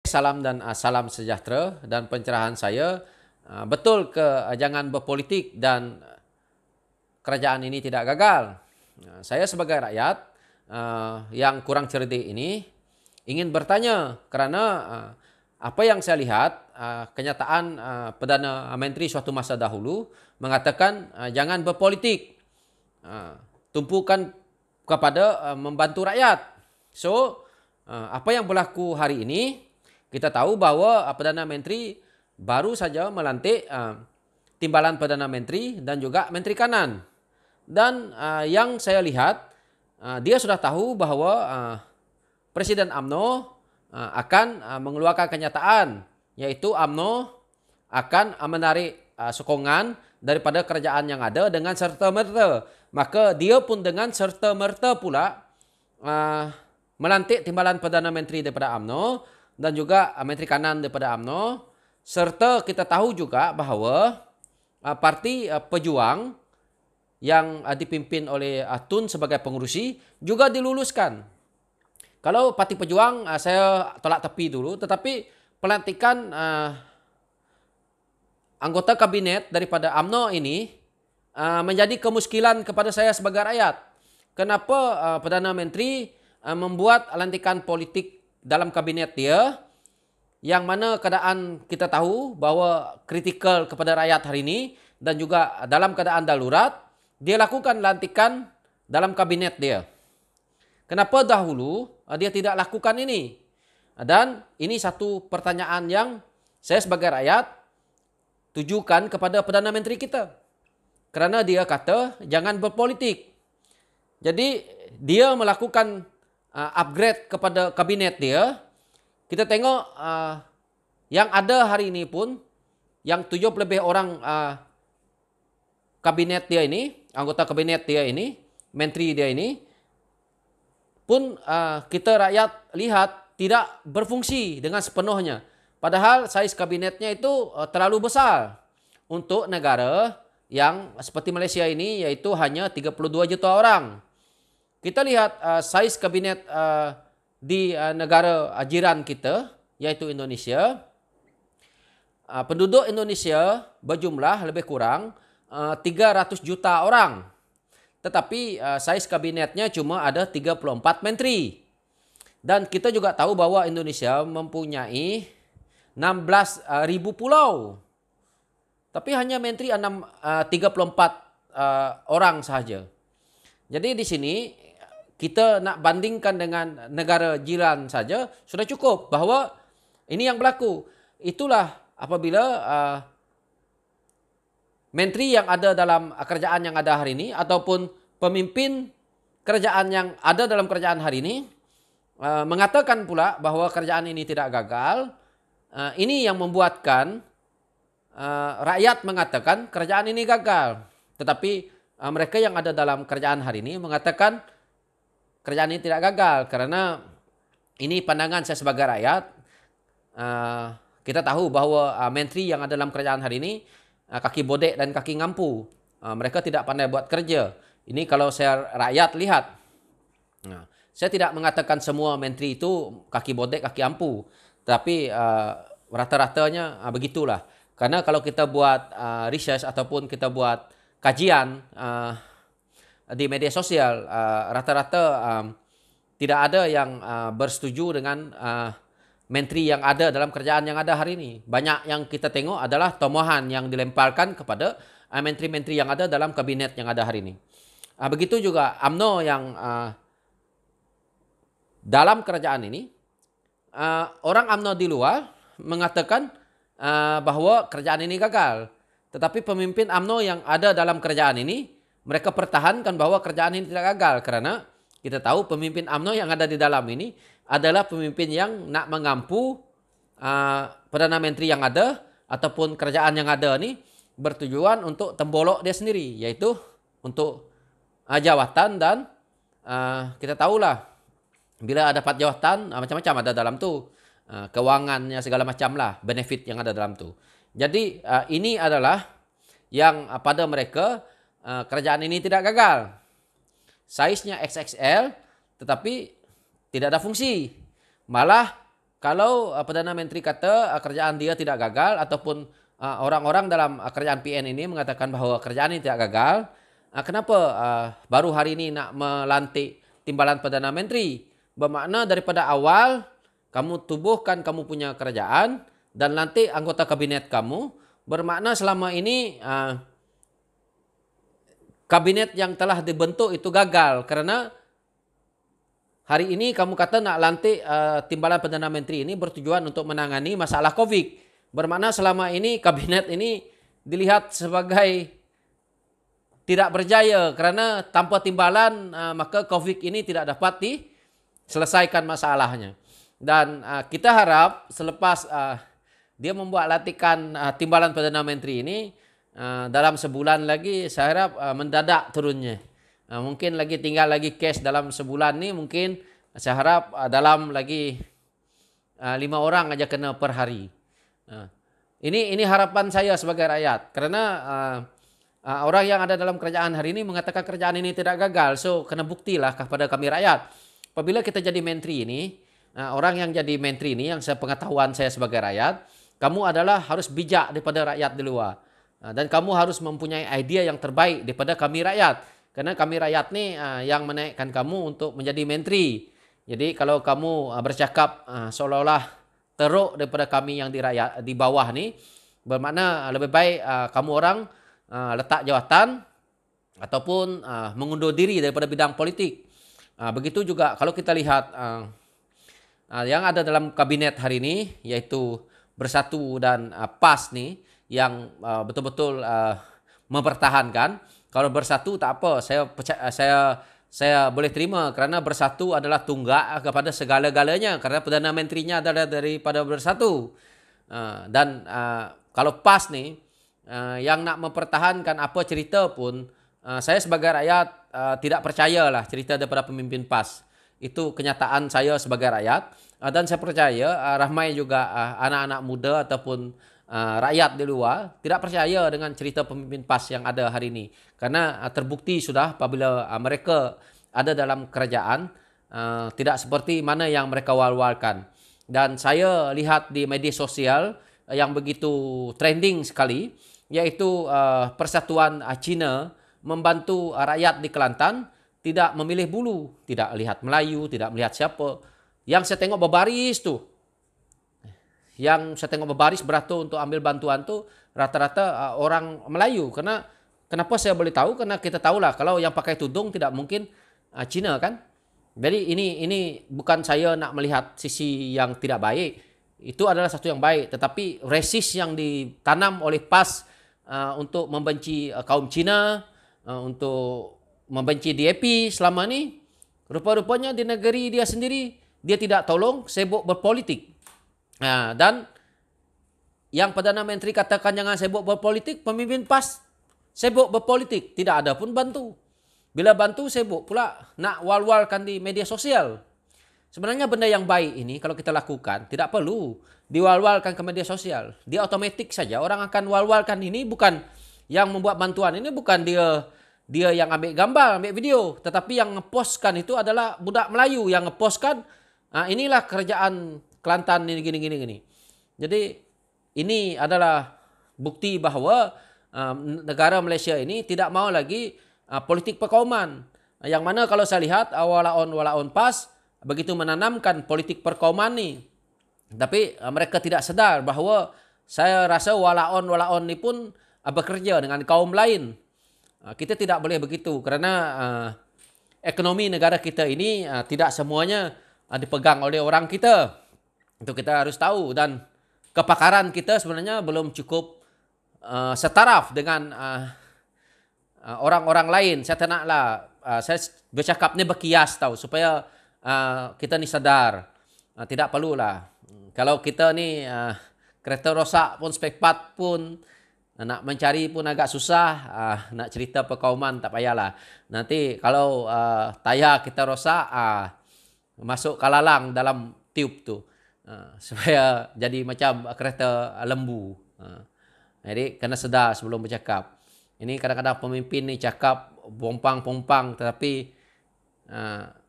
Salam dan salam sejahtera dan pencerahan saya betul ke jangan berpolitik dan kerajaan ini tidak gagal. Saya sebagai rakyat yang kurang cerdik ini ingin bertanya kerana apa yang saya lihat kenyataan Perdana Menteri suatu masa dahulu mengatakan jangan berpolitik, tumpukan kepada membantu rakyat. So apa yang berlaku hari ini, kita tahu bahawa Perdana Menteri baru saja melantik timbalan Perdana Menteri dan juga Menteri Kanan. Dan yang saya lihat, dia sudah tahu bahawa Presiden UMNO akan mengeluarkan kenyataan, yaitu UMNO akan menarik sokongan daripada kerajaan yang ada dengan serta-merta. Maka dia pun dengan serta-merta pula melantik timbalan Perdana Menteri daripada UMNO dan juga Menteri Kanan daripada UMNO, serta kita tahu juga bahawa Parti Pejuang yang dipimpin oleh Tun sebagai pengerusi juga diluluskan. Kalau Parti Pejuang saya tolak tepi dulu, tetapi pelantikan anggota kabinet daripada UMNO ini menjadi kemuskilan kepada saya sebagai rakyat. Kenapa Perdana Menteri membuat lantikan politik dalam kabinet dia, yang mana keadaan kita tahu bahawa kritikal kepada rakyat hari ini dan juga dalam keadaan darurat, dia lakukan lantikan dalam kabinet dia. Kenapa dahulu dia tidak lakukan ini? Dan ini satu pertanyaan yang saya sebagai rakyat tujukan kepada Perdana Menteri kita. Kerana dia kata jangan berpolitik. Jadi dia melakukan upgrade kepada kabinet dia. Kita tengok yang ada hari ini pun, yang 7 lebih orang kabinet dia ini, anggota kabinet dia ini, menteri dia ini, pun kita rakyat lihat tidak berfungsi dengan sepenuhnya. Padahal saiz kabinetnya itu terlalu besar untuk negara yang seperti Malaysia ini, yaitu hanya 32 juta orang. Kita lihat saiz kabinet di negara jiran kita, yaitu Indonesia. Penduduk Indonesia berjumlah lebih kurang 300 juta orang. Tetapi saiz kabinetnya cuma ada 34 menteri. Dan kita juga tahu bahawa Indonesia mempunyai 16,000 pulau. Tapi hanya menteri 34 orang sahaja. Jadi di sini kita nak bandingkan dengan negara jiran saja sudah cukup bahawa ini yang berlaku. Itulah apabila menteri yang ada dalam kerajaan yang ada hari ini ataupun pemimpin kerajaan yang ada dalam kerajaan hari ini mengatakan pula bahawa kerajaan ini tidak gagal. Ini yang membuatkan rakyat mengatakan kerajaan ini gagal. Tetapi mereka yang ada dalam kerajaan hari ini mengatakan kerajaan ini tidak gagal. Kerana ini pandangan saya sebagai rakyat. Kita tahu bahawa menteri yang ada dalam kerajaan hari ini kaki bodek dan kaki ngampu. Mereka tidak pandai buat kerja. Ini kalau saya rakyat lihat. Saya tidak mengatakan semua menteri itu kaki bodek, kaki ampu. Tapi rata-ratanya begitulah. Karena kalau kita buat research ataupun kita buat kajian di media sosial, rata-rata tidak ada yang bersetuju dengan menteri yang ada dalam kerajaan yang ada hari ini. Banyak yang kita tengok adalah tomohan yang dilemparkan kepada menteri-menteri yang ada dalam kabinet yang ada hari ini. Begitu juga UMNO yang dalam kerajaan ini, orang UMNO di luar mengatakan bahawa kerajaan ini gagal. Tetapi pemimpin UMNO yang ada dalam kerajaan ini, mereka pertahankan bahawa kerajaan ini tidak gagal. Kerana kita tahu pemimpin UMNO yang ada di dalam ini adalah pemimpin yang nak mengampu Perdana Menteri yang ada ataupun kerajaan yang ada ni bertujuan untuk tembolok dia sendiri, yaitu untuk jawatan. Dan kita tahulah bila dapat jawatan macam-macam ada dalam tu, kewangannya segala macam lah, benefit yang ada dalam tu. Jadi ini adalah yang pada mereka kerajaan ini tidak gagal. Saiznya XXL tetapi tidak ada fungsi. Malah kalau Perdana Menteri kata kerjaan dia tidak gagal ataupun orang-orang dalam kerajaan PN ini mengatakan bahwa kerjaan ini tidak gagal, kenapa baru hari ini nak melantik timbalan Perdana Menteri? Bermakna daripada awal kamu tubuhkan kamu punya kerajaan dan lantik anggota kabinet kamu, bermakna selama ini kabinet yang telah dibentuk itu gagal karena hari ini kamu kata nak lantik timbalan Perdana Menteri ini bertujuan untuk menangani masalah COVID. Bermakna selama ini kabinet ini dilihat sebagai tidak berjaya karena tanpa timbalan maka COVID ini tidak dapat diselesaikan masalahnya. Dan kita harap selepas dia membuat lantikan timbalan Perdana Menteri ini dalam sebulan lagi saya harap mendadak turunnya. Mungkin tinggal lagi cash dalam sebulan ni mungkin saya harap dalam lagi 5 orang aja kena per hari. Ini harapan saya sebagai rakyat karena orang yang ada dalam kerajaan hari ini mengatakan kerajaan ini tidak gagal. So kena buktilah kepada kami rakyat. Apabila kita jadi menteri ini, orang yang jadi menteri ini yang sepengetahuan saya sebagai rakyat, kamu adalah harus bijak daripada rakyat di luar. Dan kamu harus mempunyai idea yang terbaik daripada kami rakyat. Karena kami rakyat ni yang menaikkan kamu untuk menjadi menteri. Jadi kalau kamu bercakap seolah-olah teruk daripada kami yang di bawah ni, bermakna lebih baik kamu orang letak jawatan ataupun mengundur diri daripada bidang politik. Begitu juga kalau kita lihat yang ada dalam kabinet hari ini, yaitu Bersatu dan PAS ni, yang betul-betul mempertahankan. Kalau Bersatu tak apa, saya boleh terima kerana Bersatu adalah tunggak kepada segala-galanya kerana Perdana Menterinya adalah daripada Bersatu. Dan kalau PAS ni yang nak mempertahankan apa cerita pun, saya sebagai rakyat tidak percayalah cerita daripada pemimpin PAS. Itu kenyataan saya sebagai rakyat. Dan saya percaya ramai juga anak-anak muda ataupun rakyat di luar tidak percaya dengan cerita pemimpin PAS yang ada hari ini. Karena terbukti sudah apabila mereka ada dalam kerajaan tidak seperti mana yang mereka wal-walkan. Dan saya lihat di media sosial yang begitu trending sekali, yaitu Persatuan Cina membantu rakyat di Kelantan tidak memilih bulu, tidak lihat Melayu, tidak melihat siapa. Yang saya tengok berbaris tu, yang saya tengok berbaris beratur untuk ambil bantuan tu rata-rata orang Melayu. Kenapa saya boleh tahu? Karena kita tahulah kalau yang pakai tudung tidak mungkin Cina kan. Jadi ini bukan saya nak melihat sisi yang tidak baik. Itu adalah satu yang baik. Tetapi resis yang ditanam oleh PAS untuk membenci kaum Cina, untuk membenci DAP selama ni, rupa-rupanya di negeri dia sendiri dia tidak tolong, sibuk berpolitik. Dan yang Perdana Menteri katakan jangan sibuk berpolitik, pemimpin PAS sibuk berpolitik, tidak ada pun bantu. Bila bantu sibuk pula nak wal-walkan di media sosial. Sebenarnya benda yang baik ini kalau kita lakukan tidak perlu diwal-walkan ke media sosial. Dia otomatik saja orang akan wal-walkan ini. Bukan yang membuat bantuan ini, bukan dia yang ambil gambar, ambil video, tetapi yang ngepostkan itu adalah budak Melayu yang ngepostkan inilah kerajaan Kelantan ini gini. Jadi ini adalah bukti bahawa negara Malaysia ini tidak mau lagi politik perkauman. Yang mana kalau saya lihat walaun PAS begitu menanamkan politik perkauman ni. Tapi mereka tidak sedar bahawa saya rasa walaun ni pun bekerja dengan kaum lain. Kita tidak boleh begitu kerana ekonomi negara kita ini tidak semuanya dipegang oleh orang kita. Itu kita harus tahu, dan kepakaran kita sebenarnya belum cukup setaraf dengan orang-orang lain. Saya tak naklah saya bercakap ni berkias tahu supaya kita ni sadar. Tidak perlulah. Kalau kita ni kereta rosak pun, spare part pun, nak mencari pun agak susah, nak cerita perkauman tak payahlah. Nanti kalau tayar kita rosak, masuk kalalang dalam tube tu. Supaya jadi macam kereta lembu. Jadi kena sedar sebelum bercakap. Ini kadang-kadang pemimpin ni cakap pompang-pompang, tetapi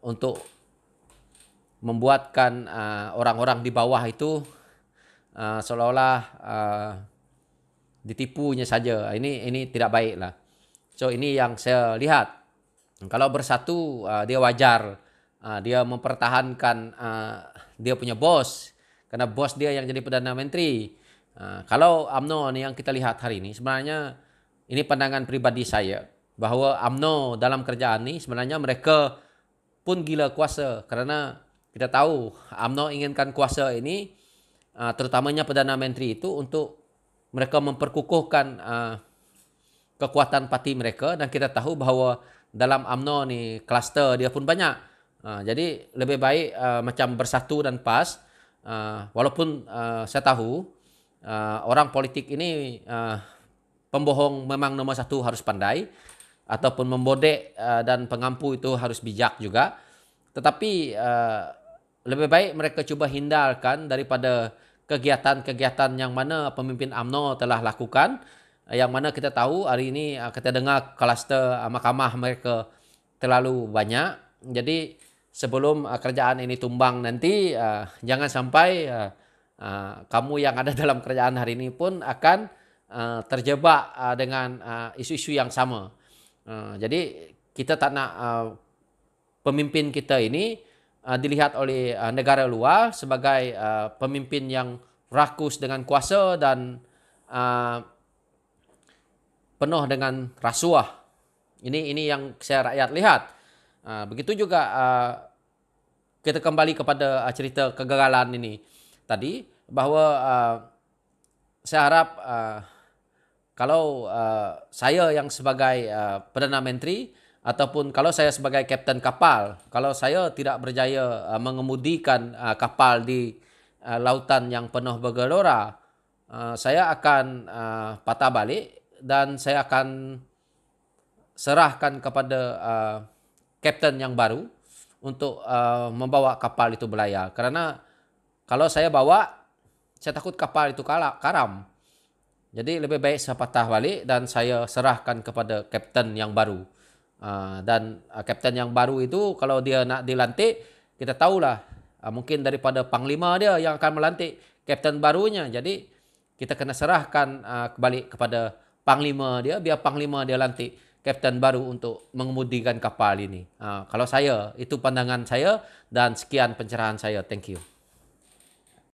untuk membuatkan orang-orang di bawah itu seolah-olah ditipunya saja. Ini tidak baik lah. So ini yang saya lihat. Kalau bersatu dia wajar. Dia mempertahankan dia punya bos. Karena bos dia yang jadi Perdana Menteri. Kalau UMNO yang kita lihat hari ini, sebenarnya ini pandangan pribadi saya. Bahwa UMNO dalam kerajaan ini sebenarnya mereka pun gila kuasa. Karena kita tahu UMNO inginkan kuasa ini, terutamanya Perdana Menteri itu untuk mereka memperkukuhkan kekuatan parti mereka. Dan kita tahu bahawa dalam UMNO ni kluster dia pun banyak. Jadi lebih baik macam bersatu dan PAS. Walaupun saya tahu orang politik ini pembohong memang nomor satu harus pandai. Ataupun membodek dan pengampu itu harus bijak juga. Tetapi lebih baik mereka cuba hindarkan daripada kegiatan-kegiatan yang mana pemimpin UMNO telah lakukan. Yang mana kita tahu hari ini kita dengar kluster mahkamah mereka terlalu banyak. Jadi sebelum kerajaan ini tumbang nanti, jangan sampai kamu yang ada dalam kerajaan hari ini pun akan terjebak dengan isu-isu yang sama. Jadi kita tak nak pemimpin kita ini dilihat oleh negara luar sebagai pemimpin yang rakus dengan kuasa dan penuh dengan rasuah. Ini yang saya rakyat lihat. Begitu juga kita kembali kepada cerita kegagalan ini tadi, bahawa saya harap kalau saya yang sebagai Perdana Menteri ataupun kalau saya sebagai kapten kapal, kalau saya tidak berjaya mengemudikan kapal di lautan yang penuh bergelora, saya akan patah balik dan saya akan serahkan kepada kapten yang baru untuk membawa kapal itu berlayar. Karena kalau saya bawa, saya takut kapal itu karam. Jadi lebih baik saya patah balik dan saya serahkan kepada kapten yang baru. Dan kapten yang baru itu kalau dia nak dilantik, kita tahulah mungkin daripada panglima dia yang akan melantik kapten barunya. Jadi kita kena serahkan kembali kepada panglima dia, biar panglima dia lantik kapten baru untuk mengemudikan kapal ini. Kalau saya, itu pandangan saya dan sekian pencerahan saya. Thank you.